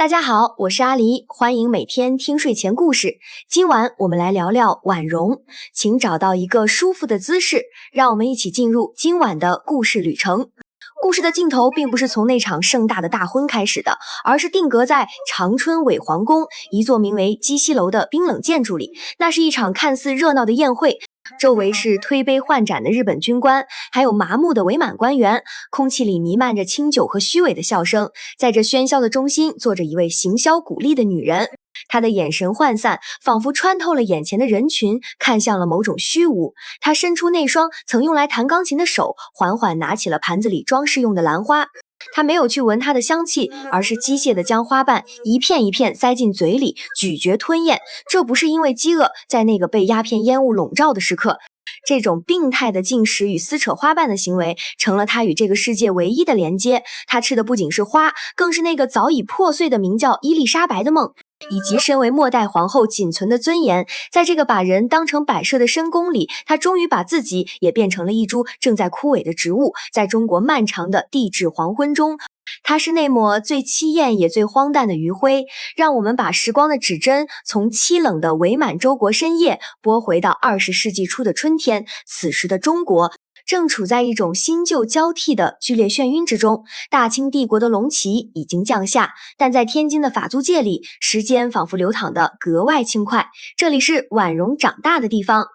大家好，我是阿狸，欢迎每天听睡前故事。今晚我们来聊聊婉容，请找到一个舒服的姿势，让我们一起进入今晚的故事旅程。故事的尽头并不是从那场盛大的大婚开始的，而是定格在长春伪皇宫一座名为鸡西楼的冰冷建筑里。那是一场看似热闹的宴会，周围是推杯换盏的日本军官，还有麻木的伪满官员，空气里弥漫着清酒和虚伪的笑声。在这喧嚣的中心，坐着一位行销鼓励的女人，她的眼神涣散，仿佛穿透了眼前的人群，看向了某种虚无。她伸出那双曾用来弹钢琴的手，缓缓拿起了盘子里装饰用的兰花。他没有去闻它的香气，而是机械地将花瓣一片一片塞进嘴里，咀嚼吞咽。这不是因为饥饿，在那个被鸦片烟雾笼罩的时刻，这种病态的进食与撕扯花瓣的行为，成了他与这个世界唯一的连接。他吃的不仅是花，更是那个早已破碎的名叫伊丽莎白的梦，以及身为末代皇后仅存的尊严。在这个把人当成摆设的深宫里，他终于把自己也变成了一株正在枯萎的植物。在中国漫长的帝制黄昏中，它是那抹最凄艳也最荒诞的余晖，让我们把时光的指针从凄冷的伪满洲国深夜拨回到20世纪初的春天。此时的中国正处在一种新旧交替的剧烈眩晕之中，大清帝国的龙旗已经降下，但在天津的法租界里，时间仿佛流淌得格外轻快。这里是婉容长大的地方。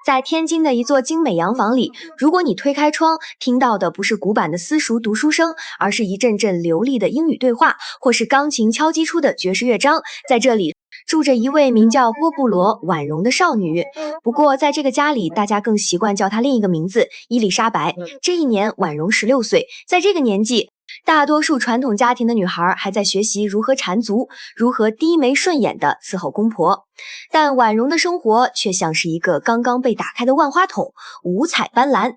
在天津的一座精美洋房里，如果你推开窗，听到的不是古板的私塾读书声，而是一阵阵流利的英语对话，或是钢琴敲击出的爵士乐章。在这里住着一位名叫波布罗·婉容的少女，不过在这个家里，大家更习惯叫她另一个名字伊丽莎白。这一年，婉容16岁，在这个年纪，大多数传统家庭的女孩还在学习如何缠足，如何低眉顺眼地伺候公婆，但婉容的生活却像是一个刚刚被打开的万花筒，五彩斑斓。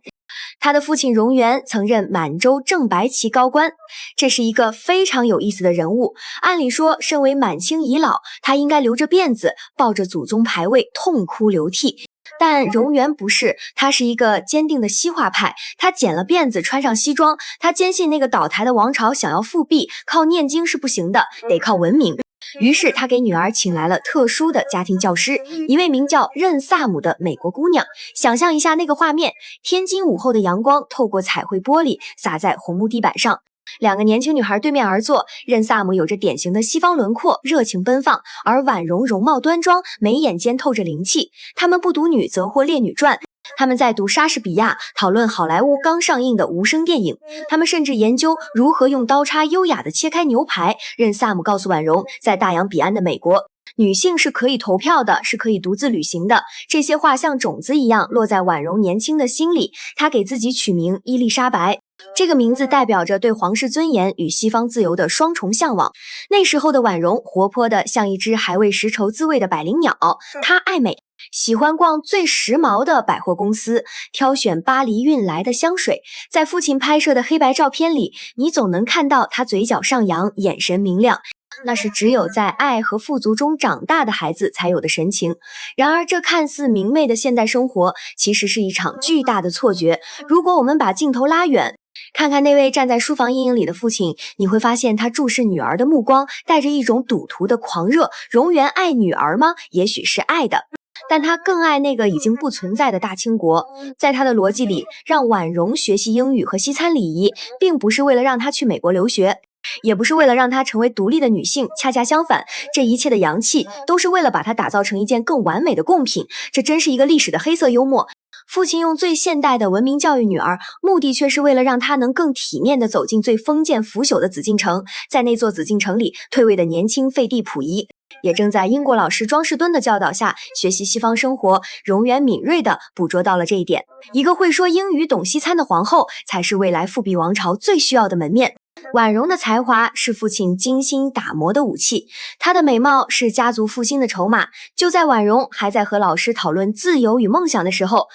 他的父亲荣源曾任满洲正白旗高官，这是一个非常有意思的人物。按理说，身为满清遗老，他应该留着辫子，抱着祖宗牌位痛哭流涕。但荣源不是，他是一个坚定的西化派，他剪了辫子，穿上西装，他坚信那个倒台的王朝想要复辟，靠念经是不行的，得靠文明。于是他给女儿请来了特殊的家庭教师，一位名叫任萨姆的美国姑娘。想象一下那个画面，天津午后的阳光透过彩绘玻璃洒在红木地板上，两个年轻女孩对面而坐。任萨姆有着典型的西方轮廓，热情奔放，而婉容容貌端庄，眉眼间透着灵气。她们不读女则或列女传，他们在读莎士比亚，讨论好莱坞刚上映的无声电影，他们甚至研究如何用刀叉优雅地切开牛排。任萨姆告诉婉容，在大洋彼岸的美国，女性是可以投票的，是可以独自旅行的。这些话像种子一样落在婉容年轻的心里，她给自己取名伊丽莎白。这个名字代表着对皇室尊严与西方自由的双重向往。那时候的婉容活泼的像一只还未识愁滋味的百灵鸟，她爱美，喜欢逛最时髦的百货公司，挑选巴黎运来的香水。在父亲拍摄的黑白照片里，你总能看到他嘴角上扬，眼神明亮，那是只有在爱和富足中长大的孩子才有的神情。然而这看似明媚的现代生活，其实是一场巨大的错觉。如果我们把镜头拉远，看看那位站在书房阴影里的父亲，你会发现他注视女儿的目光带着一种赌徒的狂热。荣源爱女儿吗？也许是爱的，但他更爱那个已经不存在的大清国。在他的逻辑里，让婉容学习英语和西餐礼仪，并不是为了让她去美国留学，也不是为了让她成为独立的女性，恰恰相反，这一切的洋气都是为了把她打造成一件更完美的贡品。这真是一个历史的黑色幽默。父亲用最现代的文明教育女儿，目的却是为了让她能更体面地走进最封建腐朽的紫禁城。在那座紫禁城里，退位的年轻废帝溥仪也正在英国老师庄士敦的教导下学习西方生活。荣源敏锐地捕捉到了这一点，一个会说英语懂西餐的皇后才是未来复辟王朝最需要的门面。婉容的才华是父亲精心打磨的武器，她的美貌是家族复兴的筹码。就在婉容还在和老师讨论自由与梦想的时候，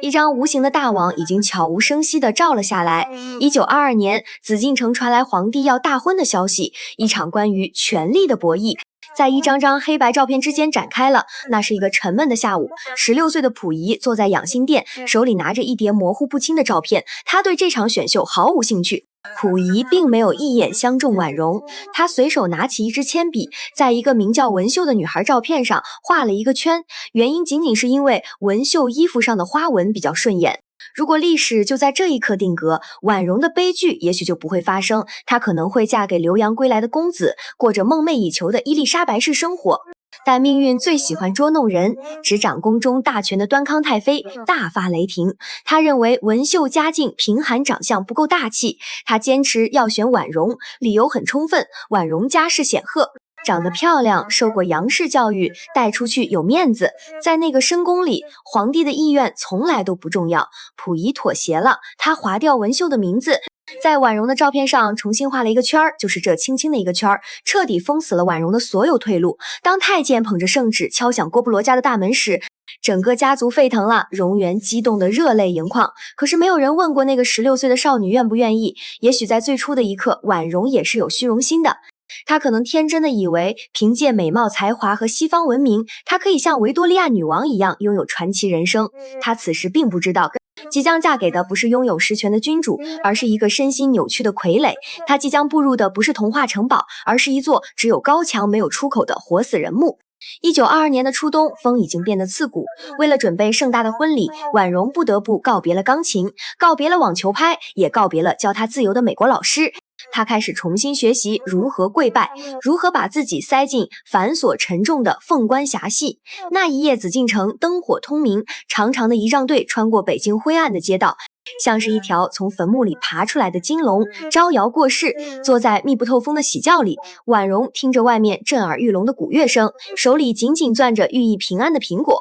一张无形的大网已经悄无声息地罩了下来。1922年，紫禁城传来皇帝要大婚的消息，一场关于权力的博弈在一张张黑白照片之间展开了。那是一个沉闷的下午，16岁的溥仪坐在养心殿，手里拿着一叠模糊不清的照片，他对这场选秀毫无兴趣。溥仪并没有一眼相中婉容，他随手拿起一支铅笔，在一个名叫文秀的女孩照片上画了一个圈，原因仅仅是因为文秀衣服上的花纹比较顺眼。如果历史就在这一刻定格，婉容的悲剧也许就不会发生，她可能会嫁给留洋归来的公子，过着梦寐以求的伊丽莎白式生活。但命运最喜欢捉弄人，执掌宫中大权的端康太妃大发雷霆。他认为文秀家境贫寒，长相不够大气，他坚持要选婉容，理由很充分，婉容家世显赫，长得漂亮，受过洋式教育，带出去有面子。在那个深宫里，皇帝的意愿从来都不重要。溥仪妥协了，他划掉文秀的名字，在婉容的照片上重新画了一个圈儿，就是这轻轻的一个圈儿，彻底封死了婉容的所有退路。当太监捧着圣旨敲响郭布罗家的大门时，整个家族沸腾了，容颜激动得热泪盈眶。可是没有人问过那个16岁的少女愿不愿意。也许在最初的一刻，婉容也是有虚荣心的。她可能天真的以为，凭借美貌才华和西方文明，她可以像维多利亚女王一样拥有传奇人生。她此时并不知道，即将嫁给的不是拥有实权的君主，而是一个身心扭曲的傀儡。她即将步入的不是童话城堡，而是一座只有高墙没有出口的活死人墓。1922年的初冬，风已经变得刺骨。为了准备盛大的婚礼，婉容不得不告别了钢琴，告别了网球拍，也告别了教她自由的美国老师。她开始重新学习如何跪拜，如何把自己塞进繁琐沉重的凤冠霞帔。那一夜，紫禁城灯火通明，长长的仪仗队穿过北京灰暗的街道，像是一条从坟墓里爬出来的金龙，招摇过市。坐在密不透风的喜轿里，婉容听着外面震耳欲聋的鼓乐声，手里紧紧攥着寓意平安的苹果。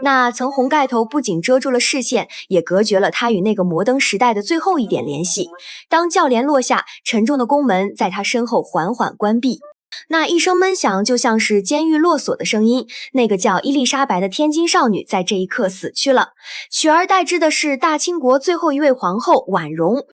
那层红盖头不仅遮住了视线，也隔绝了他与那个摩登时代的最后一点联系。当轿帘落下，沉重的宫门在他身后缓缓关闭。那一声闷响，就像是监狱落锁的声音。那个叫伊丽莎白的天津少女在这一刻死去了，取而代之的是大清国最后一位皇后婉容。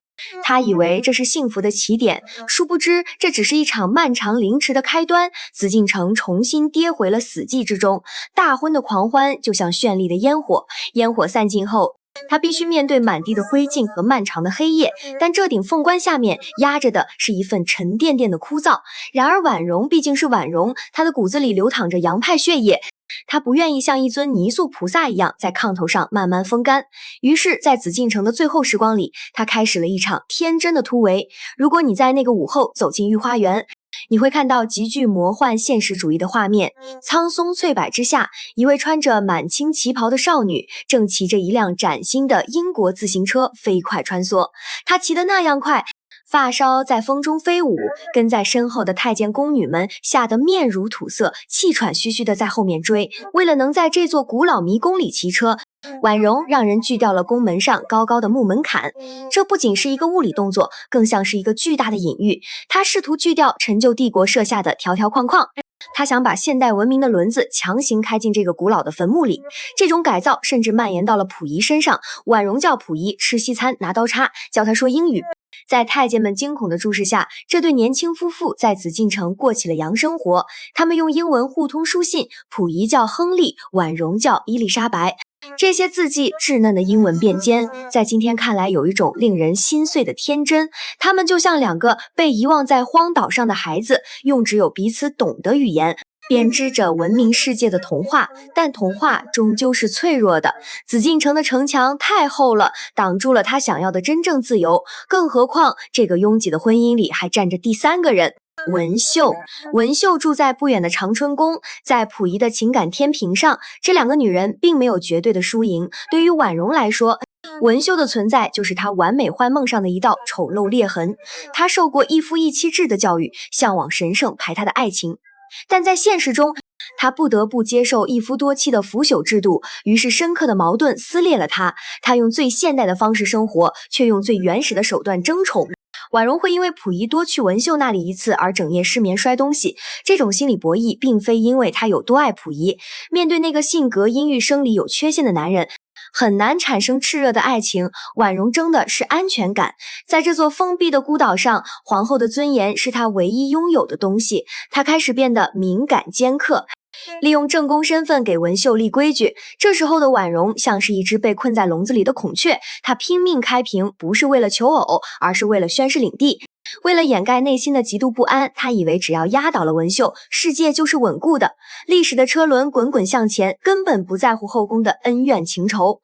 她以为这是幸福的起点，殊不知这只是一场漫长凌迟的开端。紫禁城重新跌回了死寂之中，大婚的狂欢就像绚丽的烟火，烟火散尽后，他必须面对满地的灰烬和漫长的黑夜，但这顶凤冠下面压着的是一份沉甸甸的枯燥。然而婉容毕竟是婉容，她的骨子里流淌着洋派血液，她不愿意像一尊泥塑菩萨一样在炕头上慢慢风干。于是在紫禁城的最后时光里，她开始了一场天真的突围。如果你在那个午后走进御花园，你会看到极具魔幻现实主义的画面。苍松翠柏之下，一位穿着满清旗袍的少女正骑着一辆崭新的英国自行车飞快穿梭。她骑得那样快，发梢在风中飞舞，跟在身后的太监宫女们吓得面如土色，气喘吁吁地在后面追。为了能在这座古老迷宫里骑车，婉容让人锯掉了宫门上高高的木门槛。这不仅是一个物理动作，更像是一个巨大的隐喻。他试图锯掉陈旧帝国设下的条条框框，他想把现代文明的轮子强行开进这个古老的坟墓里。这种改造甚至蔓延到了溥仪身上。婉容叫溥仪吃西餐拿刀叉，教他说英语。在太监们惊恐的注视下，这对年轻夫妇在紫禁城过起了洋生活。他们用英文互通书信，溥仪叫亨利，婉容叫伊丽莎白。这些字迹稚嫩的英文变尖，在今天看来有一种令人心碎的天真。他们就像两个被遗忘在荒岛上的孩子，用只有彼此懂的语言编织着文明世界的童话。但童话终究是脆弱的，紫禁城的城墙太厚了，挡住了他想要的真正自由。更何况这个拥挤的婚姻里还站着第三个人，文秀。文秀住在不远的长春宫，在溥仪的情感天平上，这两个女人并没有绝对的输赢。对于婉容来说，文秀的存在就是她完美幻梦上的一道丑陋裂痕。她受过一夫一妻制的教育，向往神圣排她的爱情，但在现实中，她不得不接受一夫多妻的腐朽制度，于是深刻的矛盾撕裂了她。她用最现代的方式生活，却用最原始的手段争宠。婉容会因为溥仪多去文秀那里一次而整夜失眠摔东西，这种心理博弈并非因为她有多爱溥仪。面对那个性格阴郁生理有缺陷的男人，很难产生炽热的爱情。婉容争的是安全感。在这座封闭的孤岛上，皇后的尊严是她唯一拥有的东西。她开始变得敏感尖刻，利用正宫身份给文秀立规矩。这时候的婉容像是一只被困在笼子里的孔雀，她拼命开屏，不是为了求偶，而是为了宣示领地。为了掩盖内心的极度不安，他以为只要压倒了文秀，世界就是稳固的，历史的车轮滚滚向前，根本不在乎后宫的恩怨情仇。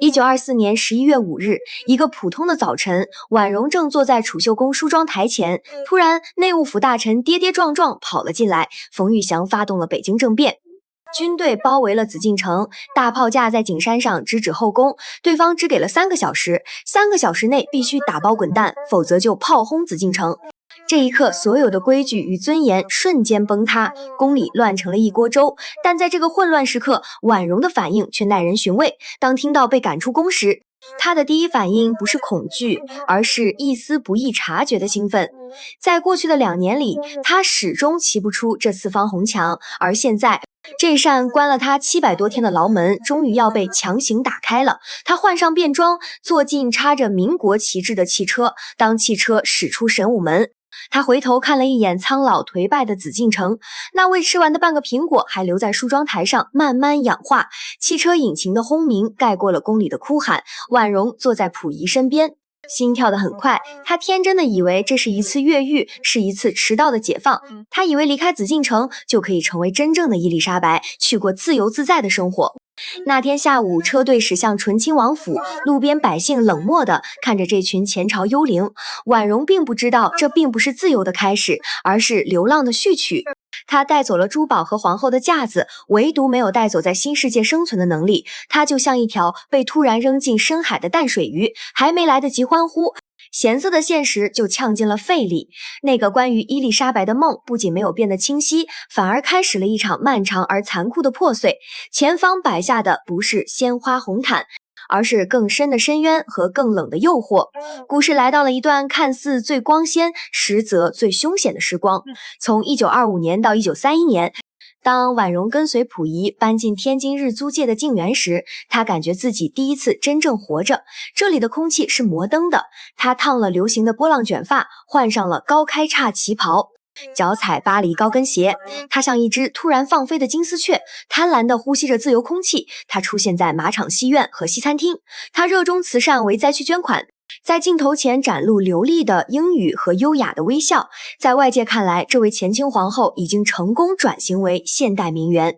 1924年11月5日，一个普通的早晨，婉容正坐在储秀宫梳妆台前，突然内务府大臣跌跌撞撞跑了进来，冯玉祥发动了北京政变。军队包围了紫禁城，大炮架在景山上直指后宫，对方只给了3个小时，3个小时内必须打包滚蛋，否则就炮轰紫禁城。这一刻，所有的规矩与尊严瞬间崩塌，宫里乱成了一锅粥。但在这个混乱时刻，婉容的反应却耐人寻味。当听到被赶出宫时，她的第一反应不是恐惧，而是一丝不易察觉的兴奋。在过去的2年里，她始终骑不出这4方红墙，而现在这扇关了他700多天的牢门，终于要被强行打开了。他换上便装，坐进插着民国旗帜的汽车。当汽车驶出神武门，他回头看了一眼苍老颓败的紫禁城，那未吃完的半个苹果还留在梳妆台上慢慢氧化。汽车引擎的轰鸣盖过了宫里的哭喊。婉容坐在溥仪身边，心跳得很快，他天真的以为这是一次越狱，是一次迟到的解放。他以为离开紫禁城就可以成为真正的伊丽莎白，去过自由自在的生活。那天下午，车队驶向醇亲王府，路边百姓冷漠地看着这群前朝幽灵。婉容并不知道，这并不是自由的开始，而是流浪的序曲。他带走了珠宝和皇后的架子，唯独没有带走在新世界生存的能力。他就像一条被突然扔进深海的淡水鱼，还没来得及欢呼，咸涩的现实就呛进了肺里。那个关于伊丽莎白的梦不仅没有变得清晰，反而开始了一场漫长而残酷的破碎。前方摆下的不是鲜花红毯，而是更深的深渊和更冷的诱惑。故事来到了一段看似最光鲜，实则最凶险的时光。从1925年到1931年，当婉容跟随溥仪搬进天津日租界的静园时，她感觉自己第一次真正活着。这里的空气是摩登的，她烫了流行的波浪卷发，换上了高开叉旗袍，脚踩巴黎高跟鞋。她像一只突然放飞的金丝雀，贪婪地呼吸着自由空气。她出现在马场戏院和西餐厅，她热衷慈善，为灾区捐款，在镜头前展露流利的英语和优雅的微笑。在外界看来，这位前清皇后已经成功转型为现代名媛。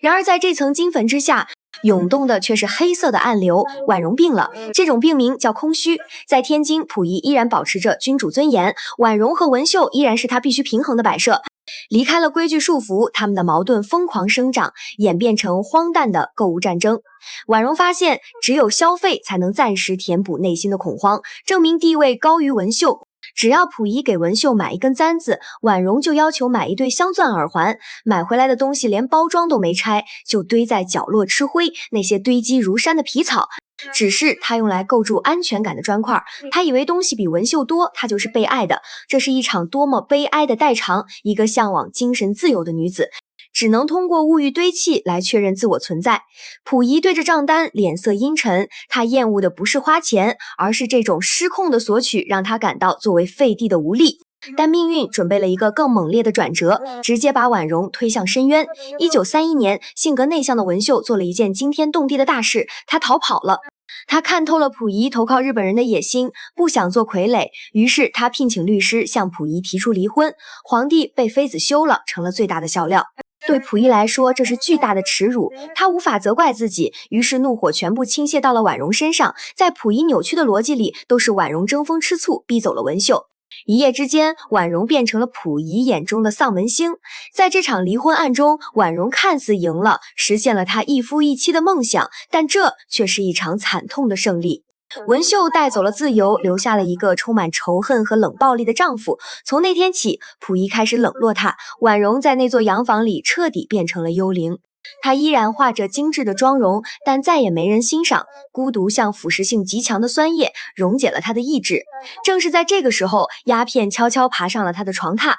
然而在这层金粉之下，涌动的却是黑色的暗流。婉容病了，这种病名叫空虚。在天津，溥仪依然保持着君主尊严，婉容和文秀依然是他必须平衡的摆设。离开了规矩束缚，他们的矛盾疯狂生长，演变成荒诞的购物战争。婉容发现，只有消费才能暂时填补内心的恐慌，证明地位高于文秀。只要溥仪给文秀买一根簪子，婉容就要求买一对镶钻耳环。买回来的东西连包装都没拆，就堆在角落吃灰。那些堆积如山的皮草，只是他用来构筑安全感的砖块。他以为东西比文秀多，他就是被爱的。这是一场多么悲哀的代偿！一个向往精神自由的女子，只能通过物欲堆砌来确认自我存在。溥仪对着账单脸色阴沉，他厌恶的不是花钱，而是这种失控的索取，让他感到作为废帝的无力。但命运准备了一个更猛烈的转折，直接把婉容推向深渊。1931年，性格内向的文秀做了一件惊天动地的大事，她逃跑了。他看透了溥仪投靠日本人的野心，不想做傀儡，于是他聘请律师向溥仪提出离婚。皇帝被妃子休了，成了最大的笑料。对溥仪来说，这是巨大的耻辱，他无法责怪自己，于是怒火全部倾泻到了婉容身上。在溥仪扭曲的逻辑里，都是婉容争风吃醋，逼走了文秀。一夜之间，婉容变成了溥仪眼中的丧门星。在这场离婚案中，婉容看似赢了，实现了她一夫一妻的梦想，但这却是一场惨痛的胜利。文秀带走了自由，留下了一个充满仇恨和冷暴力的丈夫。从那天起，溥仪开始冷落她。婉容在那座洋房里彻底变成了幽灵。她依然画着精致的妆容，但再也没人欣赏。孤独像腐蚀性极强的酸液，溶解了她的意志。正是在这个时候，鸦片悄悄爬上了她的床榻，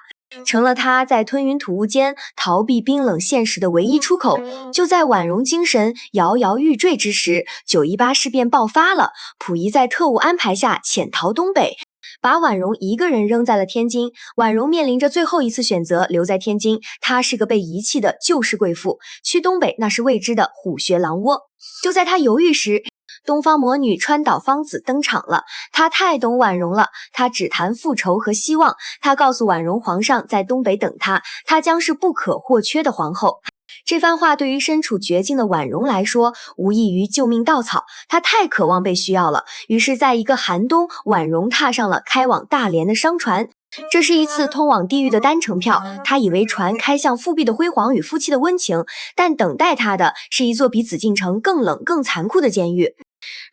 成了她在吞云吐雾间逃避冰冷现实的唯一出口。就在婉容精神摇摇欲坠之时，9·18事变爆发了。溥仪在特务安排下潜逃东北，把婉容一个人扔在了天津。婉容面临着最后一次选择，留在天津。她是个被遗弃的旧式贵妇，去东北那是未知的虎穴狼窝。就在她犹豫时，东方魔女川岛芳子登场了。她太懂婉容了，她只谈复仇和希望。她告诉婉容，皇上在东北等她，她将是不可或缺的皇后。这番话对于身处绝境的婉容来说，无异于救命稻草。她太渴望被需要了，于是在一个寒冬，婉容踏上了开往大连的商船。这是一次通往地狱的单程票，他以为船开向复辟的辉煌与夫妻的温情，但等待他的是一座比紫禁城更冷更残酷的监狱。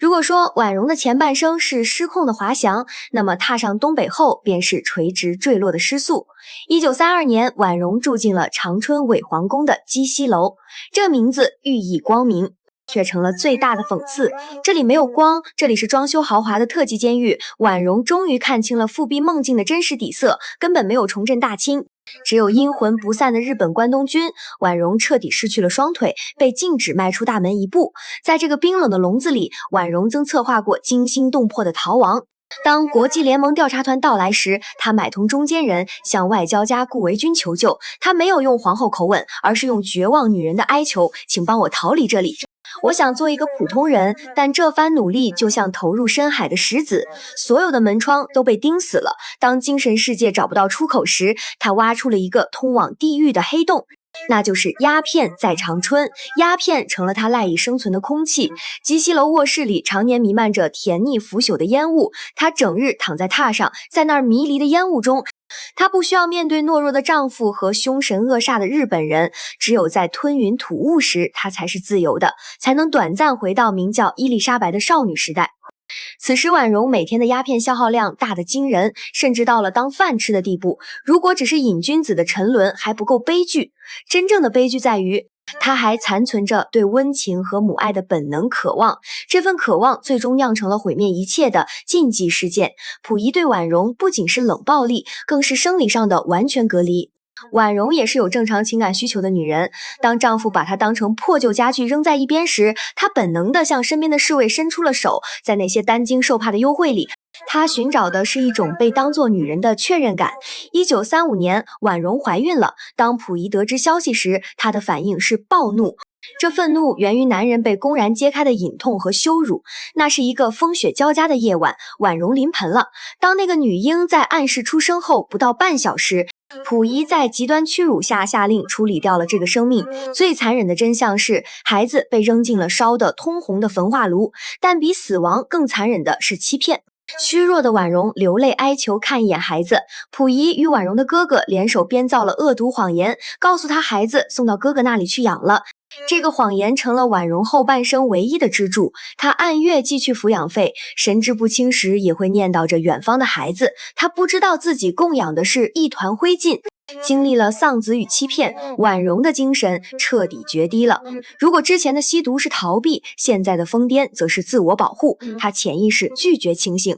如果说婉容的前半生是失控的滑翔，那么踏上东北后便是垂直坠落的失速。1932年，婉容住进了长春伪皇宫的鸡西楼，这名字寓意光明，却成了最大的讽刺。这里没有光，这里是装修豪华的特级监狱。婉容终于看清了复辟梦境的真实底色，根本没有重振大清，只有阴魂不散的日本关东军。婉容彻底失去了双腿，被禁止迈出大门一步。在这个冰冷的笼子里，婉容曾策划过惊心动魄的逃亡。当国际联盟调查团到来时，他买通中间人，向外交家顾维钧求救。他没有用皇后口吻，而是用绝望女人的哀求：请帮我逃离这里。我想做一个普通人，但这番努力就像投入深海的石子，所有的门窗都被钉死了。当精神世界找不到出口时，他挖出了一个通往地狱的黑洞。那就是鸦片在长春，鸦片成了他赖以生存的空气。吉西楼卧室里常年弥漫着甜腻腐朽的烟雾，他整日躺在榻上，在那儿迷离的烟雾中。她不需要面对懦弱的丈夫和凶神恶煞的日本人，只有在吞云吐雾时，她才是自由的，才能短暂回到名叫伊丽莎白的少女时代。此时婉容每天的鸦片消耗量大得惊人，甚至到了当饭吃的地步。如果只是瘾君子的沉沦还不够悲剧，真正的悲剧在于她还残存着对温情和母爱的本能渴望，这份渴望最终酿成了毁灭一切的禁忌事件。溥仪对婉容不仅是冷暴力，更是生理上的完全隔离。婉容也是有正常情感需求的女人，当丈夫把她当成破旧家具扔在一边时，她本能地向身边的侍卫伸出了手。在那些担惊受怕的幽会里，她寻找的是一种被当作女人的确认感。1935年，婉容怀孕了。当溥仪得知消息时，她的反应是暴怒。这愤怒源于男人被公然揭开的隐痛和羞辱。那是一个风雪交加的夜晚，婉容临盆了。当那个女婴在暗室出生后不到半小时，溥仪在极端屈辱下下令处理掉了这个生命。最残忍的真相是，孩子被扔进了烧得通红的焚化炉。但比死亡更残忍的是欺骗。虚弱的婉容流泪哀求看一眼孩子，溥仪与婉容的哥哥联手编造了恶毒谎言，告诉他孩子送到哥哥那里去养了。这个谎言成了婉容后半生唯一的支柱，她按月寄去抚养费，神志不清时也会念叨着远方的孩子。她不知道自己供养的是一团灰烬。经历了丧子与欺骗，婉容的精神彻底决堤了。如果之前的吸毒是逃避，现在的疯癫则是自我保护。她潜意识拒绝清醒，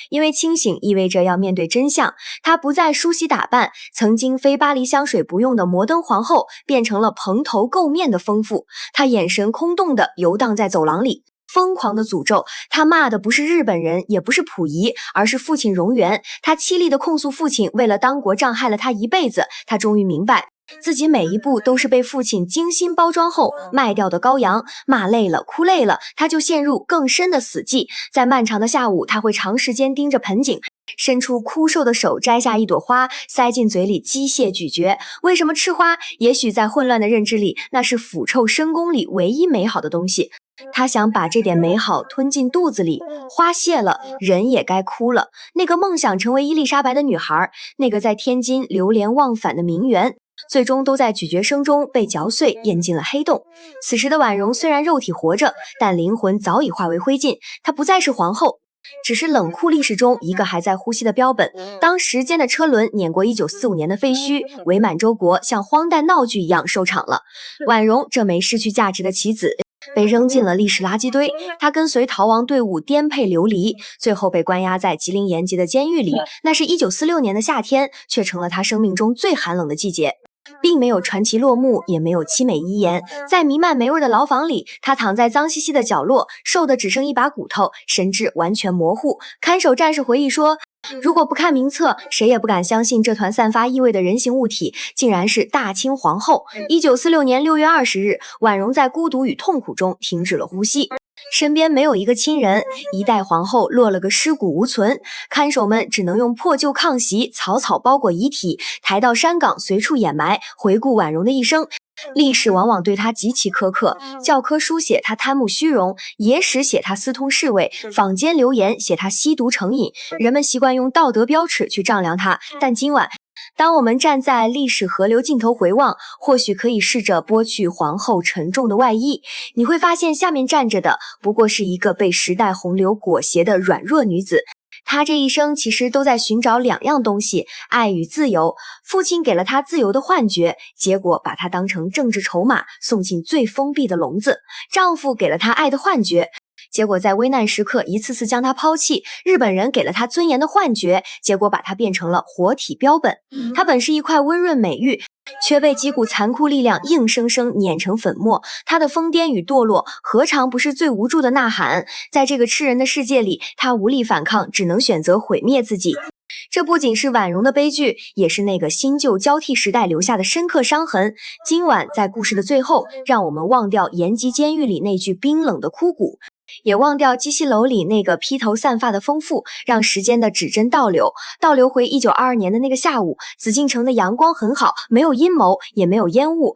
因为清醒意味着要面对真相。她不再梳洗打扮，曾经非巴黎香水不用的摩登皇后变成了蓬头垢面的疯妇。她眼神空洞地游荡在走廊里，疯狂的诅咒。他骂的不是日本人，也不是溥仪，而是父亲荣源。他凄厉地控诉父亲为了当国障害了他一辈子。他终于明白，自己每一步都是被父亲精心包装后卖掉的羔羊。骂累了，哭累了，他就陷入更深的死寂。在漫长的下午，他会长时间盯着盆景，伸出枯瘦的手摘下一朵花，塞进嘴里机械咀嚼。为什么吃花？也许在混乱的认知里，那是腐臭深宫里唯一美好的东西。他想把这点美好吞进肚子里。花谢了，人也该哭了。那个梦想成为伊丽莎白的女孩，那个在天津流连忘返的名媛，最终都在咀嚼声中被嚼碎，咽进了黑洞。此时的婉容虽然肉体活着，但灵魂早已化为灰烬。她不再是皇后，只是冷酷历史中一个还在呼吸的标本。当时间的车轮碾过1945年的废墟，伪满洲国像荒诞闹剧一样收场了。婉容这枚失去价值的棋子被扔进了历史垃圾堆。他跟随逃亡队伍颠沛流离，最后被关押在吉林延吉的监狱里。那是1946年的夏天，却成了他生命中最寒冷的季节。并没有传奇落幕，也没有凄美遗言。在弥漫霉味的牢房里，他躺在脏兮兮的角落，瘦得只剩一把骨头，神志完全模糊。看守战士回忆说，如果不看名册，谁也不敢相信这团散发异味的人形物体竟然是大清皇后。1946年6月20日，婉容在孤独与痛苦中停止了呼吸。身边没有一个亲人，一代皇后落了个尸骨无存，看守们只能用破旧炕席草草包裹遗体，抬到山岗随处掩埋，回顾婉容的一生。历史往往对她极其苛刻，教科书写她贪慕虚荣，野史写她私通侍卫，坊间流言写她吸毒成瘾，人们习惯用道德标尺去丈量她。但今晚，当我们站在历史河流尽头回望，或许可以试着剥去皇后沉重的外衣，你会发现下面站着的不过是一个被时代洪流裹挟的软弱女子。她这一生其实都在寻找两样东西，爱与自由。父亲给了她自由的幻觉，结果把她当成政治筹码，送进最封闭的笼子。丈夫给了她爱的幻觉，结果在危难时刻一次次将她抛弃。日本人给了她尊严的幻觉，结果把她变成了活体标本。她本是一块温润美玉，却被几股残酷力量硬生生碾成粉末。她的疯癫与堕落，何尝不是最无助的呐喊？在这个吃人的世界里，她无力反抗，只能选择毁灭自己。这不仅是婉容的悲剧，也是那个新旧交替时代留下的深刻伤痕。今晚在故事的最后，让我们忘掉延吉监狱里那句冰冷的枯骨，也忘掉鸡西楼里那个披头散发的疯妇，让时间的指针倒流回1922年的那个下午。紫禁城的阳光很好，没有阴谋，也没有烟雾。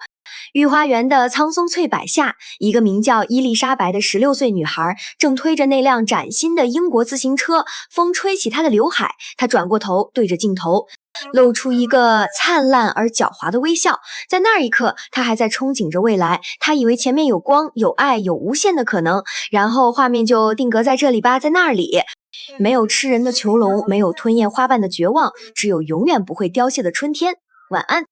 御花园的苍松翠柏下，一个名叫伊丽莎白的16岁女孩正推着那辆崭新的英国自行车，风吹起她的刘海，她转过头对着镜头，露出一个灿烂而狡猾的微笑。在那一刻，她还在憧憬着未来，她以为前面有光，有爱，有无限的可能，然后画面就定格在这里吧，在那里。没有吃人的囚笼，没有吞咽花瓣的绝望，只有永远不会凋谢的春天。晚安。